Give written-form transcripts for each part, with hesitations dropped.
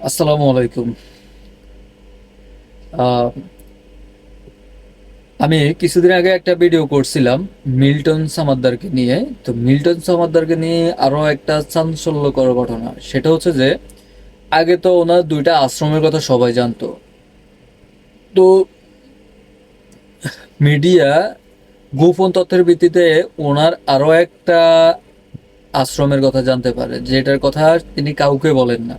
আসসালামু আলাইকুম। আহ, আমি কিছুদিন আগে একটা ভিডিও করছিলাম মিল্টন সামাদ্দারকে নিয়ে। তো মিল্টন সামাদ্দারকে নিয়ে আরো একটা চাঞ্চল্যকর ঘটনা, সেটা হচ্ছে যে আগে তো ওনার দুইটা আশ্রমের কথা সবাই জানতো। তো মিডিয়া গোপন তথ্যের ভিত্তিতে ওনার আরো একটা আশ্রমের কথা জানতে পারে, যেটার কথা তিনি কাউকে বলেন না।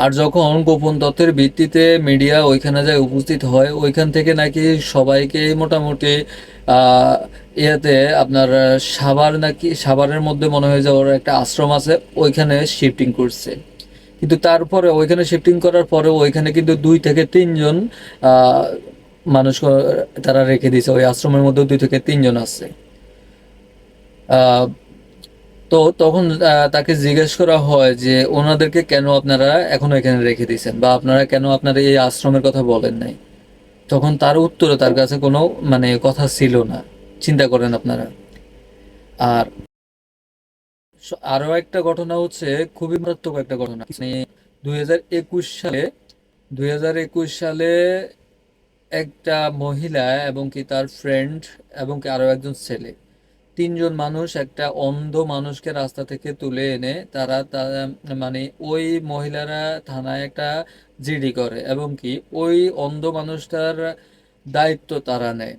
আর যখন গোপন তথ্যের ভিত্তিতে মিডিয়া ওইখানে যায় উপস্থিত হয়, ওইখান থেকে নাকি সবাইকে মোটামুটি আহ, ইয়াতে আপনার সাভার নাকি সাভারের মধ্যে মনে হয় যে ওর একটা আশ্রম আছে, ওইখানে শিফটিং করছে। কিন্তু তারপরে ওইখানে শিফটিং করার পরে ওইখানে কিন্তু 2 থেকে 3 জন আহ, মানুষ তারা রেখে দিয়েছে। ওই আশ্রমের মধ্যে 2 থেকে 3 জন আছে। আহ, তো তখন তাকে জিজ্ঞেস করা হয় যে ওনাদেরকে কেন আপনারা এখনো এখানে রেখে দিয়েছেন, বা আপনারা কেন আপনারা এই আশ্রমের কথা বলেন নাই। তখন তার উত্তরে তার কাছে কোনো কথা ছিল না। চিন্তা করেন আপনারা। আর আরো একটা ঘটনা হচ্ছে, খুবই মারাত্মক একটা ঘটনা। 2021 সালে 2021 সালে একটা মহিলা এবং কি তার ফ্রেন্ড এবং কি আরো একজন ছেলে, 3 জন মানুষ একটা অন্ধ মানুষকে রাস্তা থেকে তুলে এনে মানে ওই মহিলারা থানায় একটা জিডি করে এবং কি ওই অন্ধ মানুষটার দায়িত্ব তারা নেয়।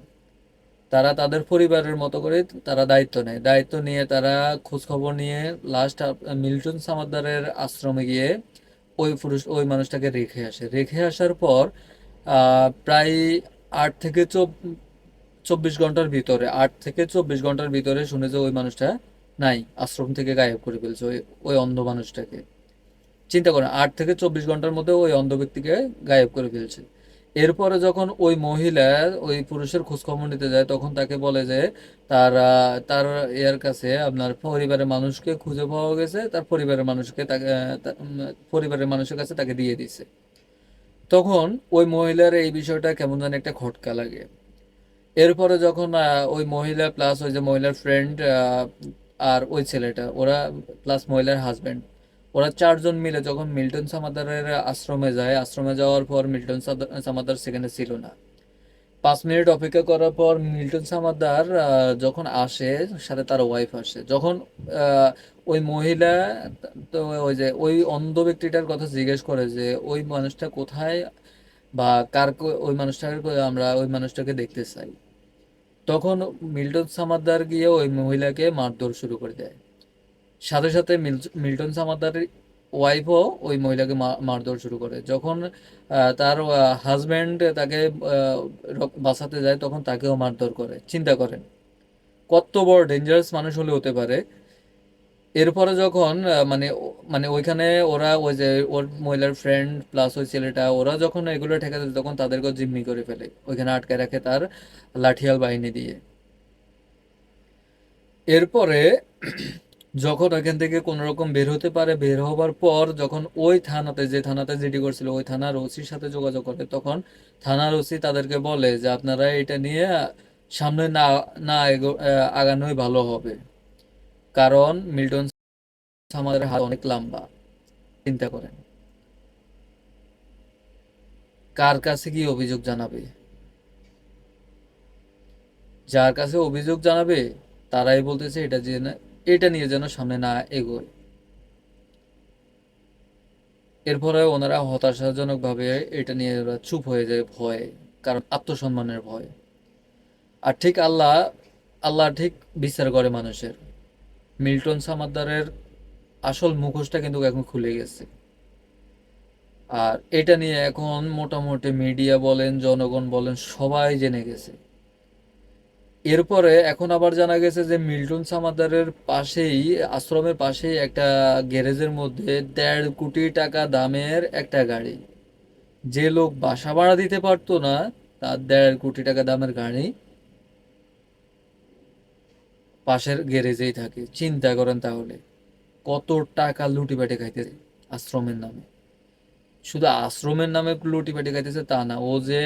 তারা তাদের পরিবারের মতো করে তারা দায়িত্ব নেয়। দায়িত্ব নিয়ে তারা খোঁজ খবর নিয়ে লাস্ট মিল্টন সামাদ্দারের আশ্রমে গিয়ে ওই মানুষটাকে রেখে আসে। রেখে আসার পর প্রায় 8 থেকে 24 ঘন্টার ভিতরে শুনে যে ওই মানুষটা নাই, আশ্রম থেকে গায়েব করে ফেলছে ওই ওই অন্ধ মানুষটাকে। চিন্তা করেন, 8 থেকে 24 ঘন্টার মধ্যে ওই অন্ধ ব্যক্তিকে গায়েব করে ফেলছে। এরপরে যখন ওই মহিলা ওই পুরুষের খোঁজ খবর নিতে যায়, তখন তাকে বলে যে তার এর কাছে আপনার পরিবারের মানুষকে খুঁজে পাওয়া গেছে, তার পরিবারের মানুষকে পরিবারের মানুষের কাছে তাকে দিয়ে দিছে। তখন ওই মহিলার এই বিষয়টা কেমন যেন একটা খটকা লাগে। এরপরে যখন ওই মহিলা প্লাস ওই যে মহিলার ফ্রেন্ড আর ওই ছেলেটা, ওরা প্লাস মহিলার হাজবেন্ড, ওরা 4 জন মিলে যখন মিল্টন সামাদারের আশ্রমে যায়, আশ্রমে যাওয়ার পর মিল্টন সামাদার সেখানে ছিল না। 5 মিনিট অপেক্ষা করার পর মিল্টন সামাদার যখন আসে, সাথে তার ওয়াইফ আসে। যখন আহ, ওই মহিলা, তো ওই যে ওই অন্ধ ব্যক্তিটার কথা জিজ্ঞেস করে যে ওই মানুষটা কোথায়, বা ওই মানুষটাকে আমরা ওই মানুষটাকে দেখতে চাই। তখন মিল্টন সামাদ্দার গিয়ে ওই মহিলাকে মারধর শুরু করে দেয়। সাথে সাথে মিল্টন সামাদ্দারের ওয়াইফও ওই মহিলাকে মারধর শুরু করে। যখন তার হাজব্যান্ড তাকে বাঁচাতে যায়, তখন তাকেও মারধর করে। চিন্তা করেন কত বড় ডেঞ্জারাস মানুষ হলে হতে পারে। এরপরে যখন ওইখানে ওরা ওই যে ওর মহিলার ফ্রেন্ড প্লাস ওই ছেলেটা, ওরা যখন এগুলো ঠেকাতে যায়, তখন তাদেরকে জিম্মি করে ফেলে, ওইখানে আটকে রাখে তার লাঠিয়াল বাহিনী দিয়ে। এরপরে যখন ওইখান থেকে কোনো রকম বের হতে পারে, বের হবার পর যখন ওই থানাতে, যে থানাতে জিডি করছিল, ওই থানার ওসির সাথে যোগাযোগ করে, তখন থানার ওসি তাদেরকে বলে যে আপনারা এটা নিয়ে সামনে না আগানোই ভালো হবে। কারণ মিল্টন আমাদের হাত অনেক লম্বা। চিন্তা করেন, কার কাছে কি অভিযোগ জানাবে। যার কাছে অভিযোগ জানাবে তারাই বলতেছে এটা নিয়ে যেন সামনে না এগোয়। এরপরে ওনারা হতাশাজনকভাবে এটা নিয়ে ওরা চুপ হয়ে যায় ভয়ে, কারণ আত্মসম্মানের ভয়। আর ঠিক আল্লাহ ঠিক বিচার করে মানুষের। মিল্টন সামাদ্দারের আসল মুখোশটা কিন্তু এখন খুলে গেছে। আর এটা নিয়ে এখন মোটামুটি মিডিয়া বলেন, জনগণ বলেন, সবাই জেনে গেছে। এরপরে এখন আবার জানা গেছে যে মিল্টন সামাদ্দারের পাশেই, আশ্রমের পাশেই একটা গ্যারেজের মধ্যে 1.5 কোটি টাকা দামের একটা গাড়ি, যে লোক বাসা ভাড়া দিতে পারতো না, তার 1.5 কোটি টাকা দামের গাড়ি পাশের গ্যারেজেই থাকে। চিন্তা করেন তাহলে কত টাকা লুটিপাটি খাইতেছে আশ্রমের নামে। শুধু আশ্রমের নামে লুটিপাটি খাইতেছে তা না, ও যে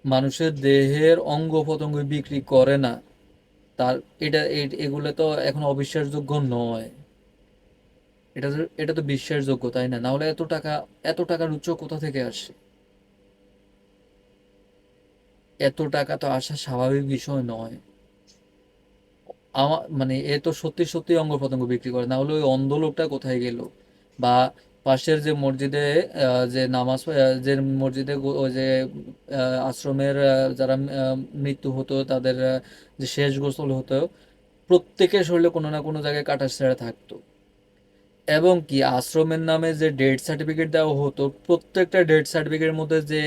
মানুষের দেহের অঙ্গ প্রত্যঙ্গ বিক্রি করে না, তার এগুলো তো এখন অবিশ্বাসযোগ্য নয়। এটা তো বিশ্বাসযোগ্য, তাই না? না হলে এত টাকার উৎস কোথা থেকে আসে? এত টাকা তো আসা স্বাভাবিক বিষয় নয়। আমার মানে এ তো সত্যি সত্যি অঙ্গ প্রত্যঙ্গ বিক্রি করে, না হলে ওই অন্ধ লোকটা কোথায় গেল? বা পাশের যে মসজিদে যে নামাজ যে মসজিদে ওই যে আশ্রমের যারা মৃত্যু হতো তাদের যে শেষ গোসল হতো, প্রত্যেকের শরীরে কোনো না কোনো জায়গায় কাটা ছেঁড়া থাকতো। এবং কি আশ্রমের নামে যে ডেথ সার্টিফিকেট দেওয়া হতো, প্রত্যেকটা ডেথ সার্টিফিকেটের মধ্যে যে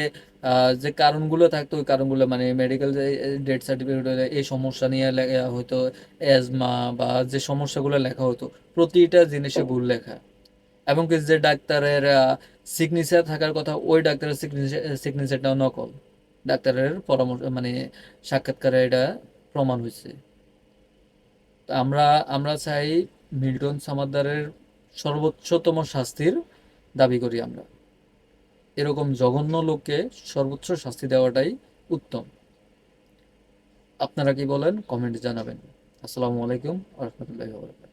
যে কারণগুলো থাকতো, ওই কারণগুলো মানে মেডিকেল যে ডেথ সার্টিফিকেট এই সমস্যা নিয়ে হয়তো অ্যাজমা বা যে সমস্যাগুলো লেখা হতো, প্রতিটা জিনিসে ভুল লেখা। এবং কি যে ডাক্তারের সিগনেচার থাকার কথা, ওই ডাক্তারের সিগনেচারটাও নকল। ডাক্তারের পরামর্শ মানে সাক্ষাৎকারে এটা প্রমাণ হয়েছে। তো আমরা চাই মিল্টন সামাদ্দারের সর্বোচ্চতম শাস্তির দাবি করি আমরা। এরকম জঘন্য লোককে সর্বোচ্চ শাস্তি দেওয়াটাই উত্তম। আপনারা কি বলেন? কমেন্টে জানাবেন। আসসালামু আলাইকুম ওয়া রাহমাতুল্লাহি ওয়া বারাকাতুহু।